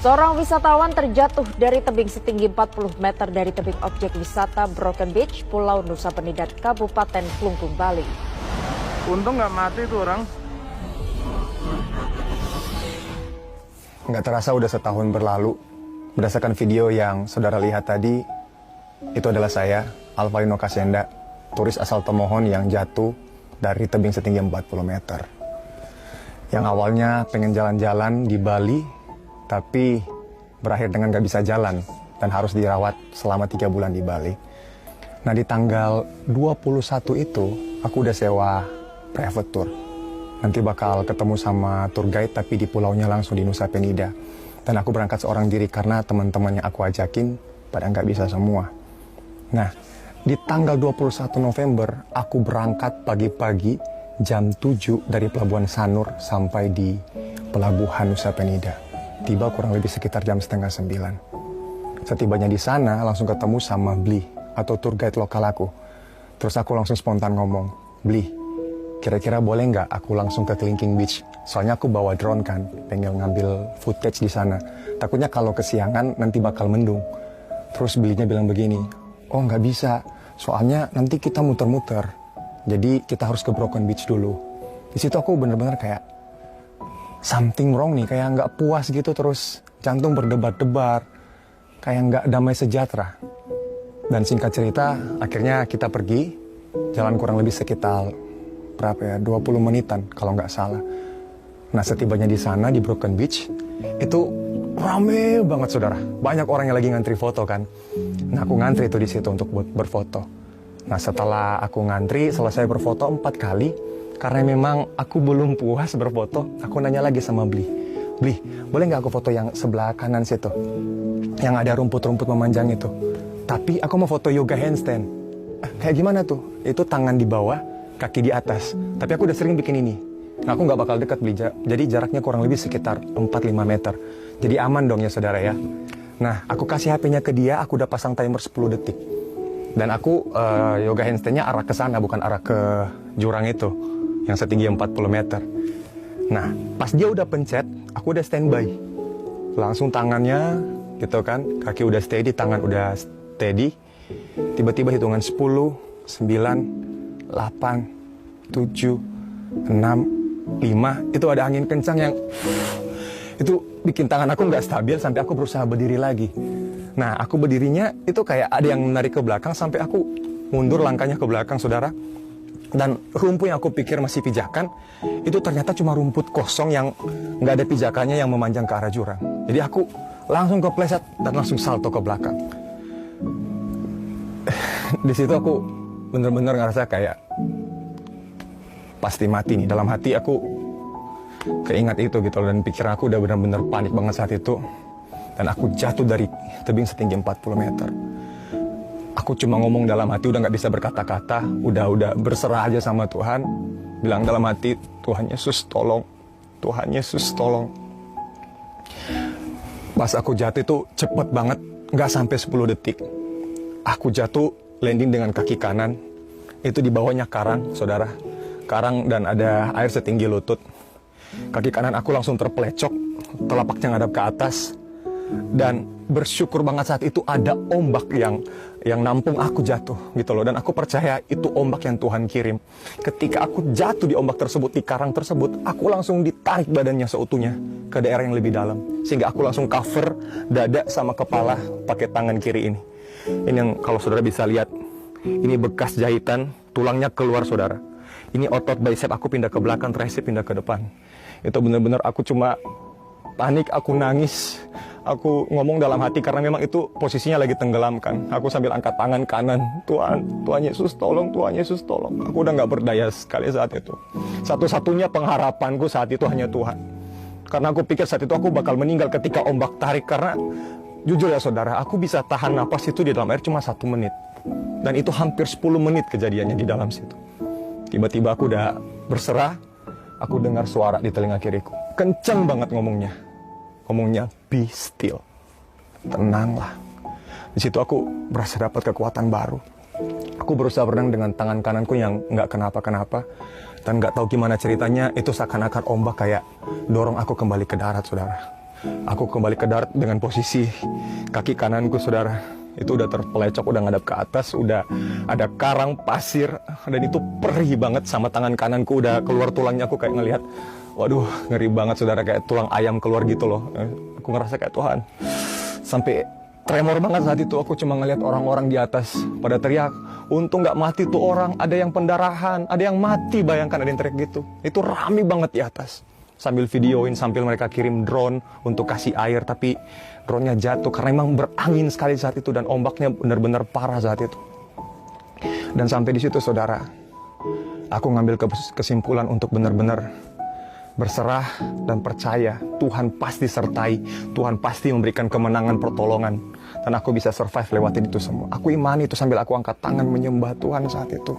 Seorang wisatawan terjatuh dari tebing setinggi 40 meter dari tebing objek wisata Broken Beach, Pulau Nusa Penida, Kabupaten Klungkung, Bali. Untung nggak mati tuh orang. Nggak terasa udah setahun berlalu. Berdasarkan video yang saudara lihat tadi, itu adalah saya, Alvalino Kasenda, turis asal Tomohon yang jatuh dari tebing setinggi 40 meter. Yang awalnya pengen jalan-jalan di Bali, tapi berakhir dengan gak bisa jalan dan harus dirawat selama 3 bulan di Bali. Nah, di tanggal 21 itu aku udah sewa private tour. Nanti bakal ketemu sama tour guide tapi di pulaunya langsung di Nusa Penida. Dan aku berangkat seorang diri karena teman-teman yang aku ajakin pada nggak bisa semua. Nah, di tanggal 21 November aku berangkat pagi-pagi jam 7 dari Pelabuhan Sanur sampai di Pelabuhan Nusa Penida. Tiba kurang lebih sekitar jam setengah 9. Setibanya di sana langsung ketemu sama Bli atau tour guide lokal aku. Terus aku langsung spontan ngomong, Bli, kira-kira boleh nggak aku langsung ke Klingking Beach? Soalnya aku bawa drone kan, pengen ngambil footage di sana. Takutnya kalau kesiangan nanti bakal mendung. Terus Blinya bilang begini, oh nggak bisa, soalnya nanti kita muter-muter. Jadi kita harus ke Broken Beach dulu. Di situ aku bener-bener kayak something wrong nih, kayak nggak puas gitu, terus jantung berdebar-debar, kayak nggak damai sejahtera. Dan singkat cerita, akhirnya kita pergi, jalan kurang lebih sekitar berapa ya, 20 menitan kalau nggak salah. Nah, setibanya di sana di Broken Beach, itu rame banget saudara, banyak orang yang lagi ngantri foto kan. Nah, aku ngantri itu di situ untuk berfoto. Nah, setelah aku ngantri, selesai berfoto 4 kali, karena memang aku belum puas berfoto, aku nanya lagi sama Bli. Bli, boleh nggak aku foto yang sebelah kanan situ? Yang ada rumput-rumput memanjang itu. Tapi aku mau foto yoga handstand. Kayak gimana tuh? Itu tangan di bawah, kaki di atas. Tapi aku udah sering bikin ini. Nah, aku nggak bakal dekat, Bli. Jadi jaraknya kurang lebih sekitar 4-5 meter. Jadi aman dong ya saudara ya. Nah, aku kasih HP-nya ke dia, aku udah pasang timer 10 detik. Dan aku yoga handstand-nya arah ke sana, bukan arah ke jurang itu yang setinggi 40 meter. Nah, pas dia udah pencet, aku udah standby. Langsung tangannya, gitu kan, kaki udah steady, tangan udah steady. Tiba-tiba hitungan 10, 9, 8, 7, 6, 5. Itu ada angin kencang yang itu bikin tangan aku nggak stabil sampai aku berusaha berdiri lagi. Nah, aku berdirinya itu kayak ada yang menarik ke belakang sampai aku mundur langkahnya ke belakang, saudara. Dan rumput yang aku pikir masih pijakan, itu ternyata cuma rumput kosong yang nggak ada pijakannya yang memanjang ke arah jurang. Jadi aku langsung kepleset dan langsung salto ke belakang. Di situ aku bener-bener ngerasa kayak pasti mati nih. Dalam hati aku keingat itu gitu, dan pikiran aku udah bener-bener panik banget saat itu. Dan aku jatuh dari tebing setinggi 40 meter. Aku cuma ngomong dalam hati, udah gak bisa berkata-kata, udah berserah aja sama Tuhan. Bilang dalam hati, Tuhan Yesus tolong, Tuhan Yesus tolong. Pas aku jatuh itu cepet banget, gak sampai 10 detik. Aku jatuh, landing dengan kaki kanan. Itu di bawahnya karang, saudara. Karang dan ada air setinggi lutut. Kaki kanan aku langsung terpelecok, telapaknya ngadap ke atas. Dan bersyukur banget saat itu ada ombak yang nampung aku jatuh gitu loh. Dan aku percaya itu ombak yang Tuhan kirim. Ketika aku jatuh di ombak tersebut, di karang tersebut, aku langsung ditarik badannya seutuhnya ke daerah yang lebih dalam. Sehingga aku langsung cover dada sama kepala pakai tangan kiri ini. Ini yang kalau saudara bisa lihat, ini bekas jahitan, tulangnya keluar saudara. Ini otot bicep aku pindah ke belakang, tricep pindah ke depan. Itu benar-benar aku cuma panik, aku nangis. Aku ngomong dalam hati karena memang itu posisinya lagi tenggelam kan. Aku sambil angkat tangan kanan. Tuhan Yesus tolong, Tuhan Yesus tolong. Aku udah gak berdaya sekali saat itu. Satu-satunya pengharapanku saat itu hanya Tuhan. Karena aku pikir saat itu aku bakal meninggal ketika ombak tarik. Karena jujur ya saudara, aku bisa tahan napas itu di dalam air cuma 1 menit. Dan itu hampir 10 menit kejadiannya di dalam situ. Tiba-tiba aku udah berserah. Aku dengar suara di telinga kiriku. Kenceng banget ngomongnya. Ngomongnya, be still. Tenanglah. Di situ aku berasa dapat kekuatan baru. Aku berusaha berenang dengan tangan kananku yang nggak kenapa-kenapa. Dan nggak tahu gimana ceritanya, itu seakan-akan ombak kayak dorong aku kembali ke darat, saudara. Aku kembali ke darat dengan posisi kaki kananku, saudara, itu udah terpelecok, udah ngadap ke atas, udah ada karang pasir, dan itu perih banget. Sama tangan kananku udah keluar tulangnya, aku kayak ngelihat, waduh, ngeri banget, saudara, kayak tulang ayam keluar gitu loh. Aku ngerasa kayak Tuhan, sampai tremor banget saat itu. Aku cuma ngelihat orang-orang di atas pada teriak, untung nggak mati tuh orang, ada yang pendarahan, ada yang mati, bayangkan ada yang teriak gitu. Itu rame banget di atas. Sambil videoin, sambil mereka kirim drone untuk kasih air, tapi drone-nya jatuh karena memang berangin sekali saat itu dan ombaknya benar-benar parah saat itu. Dan sampai di situ, saudara, aku ngambil kesimpulan untuk benar-benar berserah dan percaya Tuhan pasti sertai, Tuhan pasti memberikan kemenangan, pertolongan, dan aku bisa survive lewatin itu semua. Aku imani itu sambil aku angkat tangan menyembah Tuhan saat itu.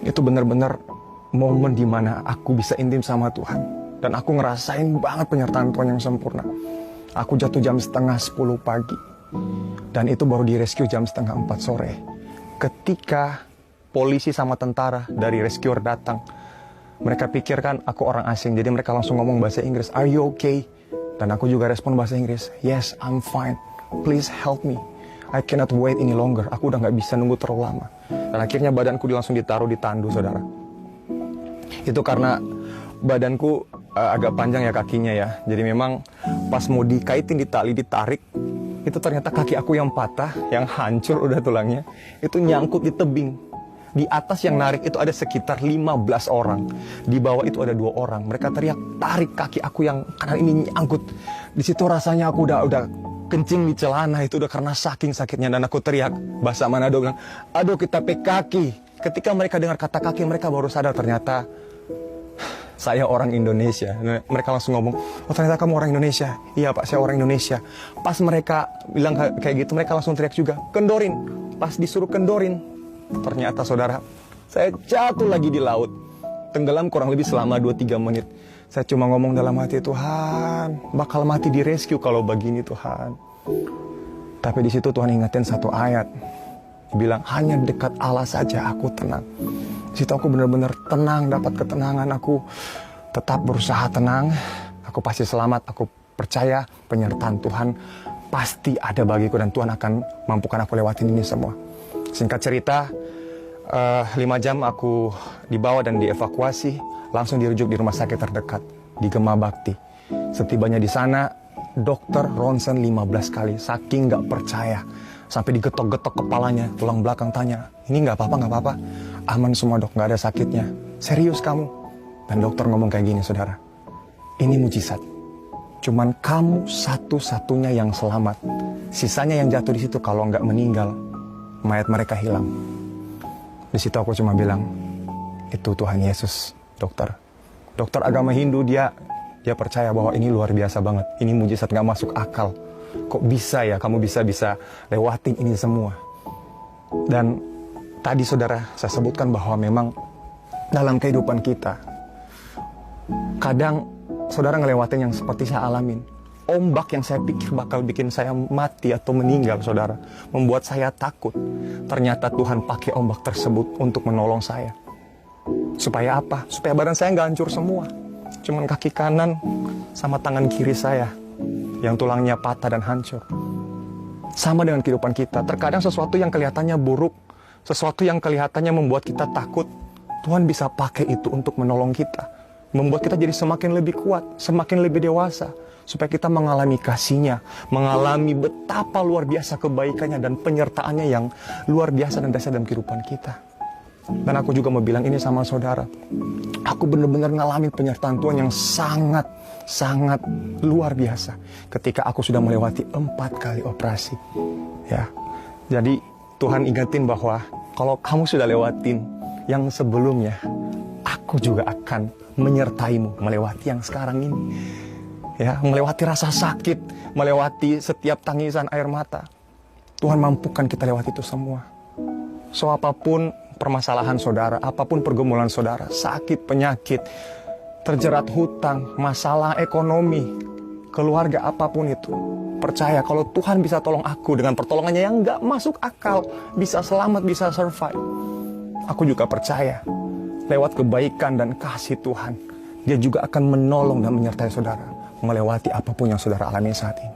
Itu benar-benar momen dimana aku bisa intim sama Tuhan, dan aku ngerasain banget penyertaan Tuhan yang sempurna. Aku jatuh jam 9:30 pagi, dan itu baru direscue jam 3:30 sore. Ketika polisi sama tentara dari rescuer datang, mereka pikirkan aku orang asing, jadi mereka langsung ngomong bahasa Inggris, "Are you okay?" Dan aku juga respon bahasa Inggris, "Yes, I'm fine. Please help me. I cannot wait any longer." Aku udah gak bisa nunggu terlalu lama. Dan akhirnya badanku langsung ditaruh di tandu, saudara. Itu karena badanku agak panjang ya kakinya ya. Jadi memang pas mau dikaitin di tali, ditarik, itu ternyata kaki aku yang patah, yang hancur udah tulangnya, itu nyangkut di tebing. Di atas yang narik itu ada sekitar 15 orang. Di bawah itu ada 2 orang. Mereka teriak, tarik kaki aku yang kanan ini nyangkut. Di situ rasanya aku udah kencing di celana, itu udah karena saking sakitnya. Dan aku teriak, bahasa Manado bilang, "Aduh, kita pe kaki." Ketika mereka dengar kata kaki, mereka baru sadar ternyata saya orang Indonesia. Mereka langsung ngomong, "Oh, ternyata kamu orang Indonesia." "Iya, Pak, saya orang Indonesia." Pas mereka bilang kayak gitu, mereka langsung teriak juga, "Kendorin." Pas disuruh kendorin, ternyata, saudara, saya jatuh lagi di laut. Tenggelam kurang lebih selama 2-3 menit. Saya cuma ngomong dalam hati, "Tuhan, bakal mati di rescue kalau begini, Tuhan." Tapi di situ Tuhan ingetin satu ayat. Bilang, hanya dekat Allah saja aku tenang. Di situ aku benar-benar tenang, dapat ketenangan. Aku tetap berusaha tenang. Aku pasti selamat. Aku percaya penyertaan Tuhan pasti ada bagiku, dan Tuhan akan mampukan aku lewatin ini semua. Singkat cerita, 5 jam aku dibawa dan dievakuasi, langsung dirujuk di rumah sakit terdekat di Gema Bakti. Setibanya di sana, dokter ronsen 15 kali, saking nggak percaya. Sampai digetok-getok kepalanya, tulang belakang, tanya, "Ini nggak apa-apa, nggak apa-apa?" "Aman semua, Dok, nggak ada sakitnya." "Serius kamu?" Dan dokter ngomong kayak gini, saudara, "Ini mujizat. Cuman kamu satu-satunya yang selamat. Sisanya yang jatuh di situ kalau nggak meninggal, mayat mereka hilang." Di situ aku cuma bilang, "Itu Tuhan Yesus, dokter." Dokter agama Hindu, dia percaya bahwa ini luar biasa banget. Ini mujizat nggak masuk akal. Kok bisa ya kamu bisa lewatin ini semua? Dan tadi, saudara, saya sebutkan bahwa memang dalam kehidupan kita, kadang saudara ngelewatin yang seperti saya alamin. Ombak yang saya pikir bakal bikin saya mati atau meninggal, saudara, membuat saya takut. Ternyata Tuhan pakai ombak tersebut untuk menolong saya. Supaya apa? Supaya badan saya nggak hancur semua. Cuman kaki kanan sama tangan kiri saya yang tulangnya patah dan hancur. Sama dengan kehidupan kita. Terkadang sesuatu yang kelihatannya buruk, sesuatu yang kelihatannya membuat kita takut, Tuhan bisa pakai itu untuk menolong kita. Membuat kita jadi semakin lebih kuat, semakin lebih dewasa. Supaya kita mengalami kasih-Nya, mengalami betapa luar biasa kebaikannya dan penyertaannya yang luar biasa dan dahsyat dalam kehidupan kita. Dan aku juga mau bilang ini sama saudara. Aku benar-benar ngalamin penyertaan Tuhan yang sangat luar biasa ketika aku sudah melewati 4 kali operasi. Ya. Jadi Tuhan ingetin bahwa kalau kamu sudah lewatin yang sebelumnya, aku juga akan menyertaimu melewati yang sekarang ini. Ya, melewati rasa sakit, melewati setiap tangisan air mata. Tuhan mampukan kita lewati itu semua. So, apapun permasalahan saudara, apapun pergumulan saudara, sakit, penyakit, terjerat hutang, masalah ekonomi, keluarga, apapun itu, percaya kalau Tuhan bisa tolong aku dengan pertolongannya yang gak masuk akal, bisa selamat, bisa survive. Aku juga percaya lewat kebaikan dan kasih Tuhan, Dia juga akan menolong dan menyertai saudara. melewati apapun yang saudara alami saat ini.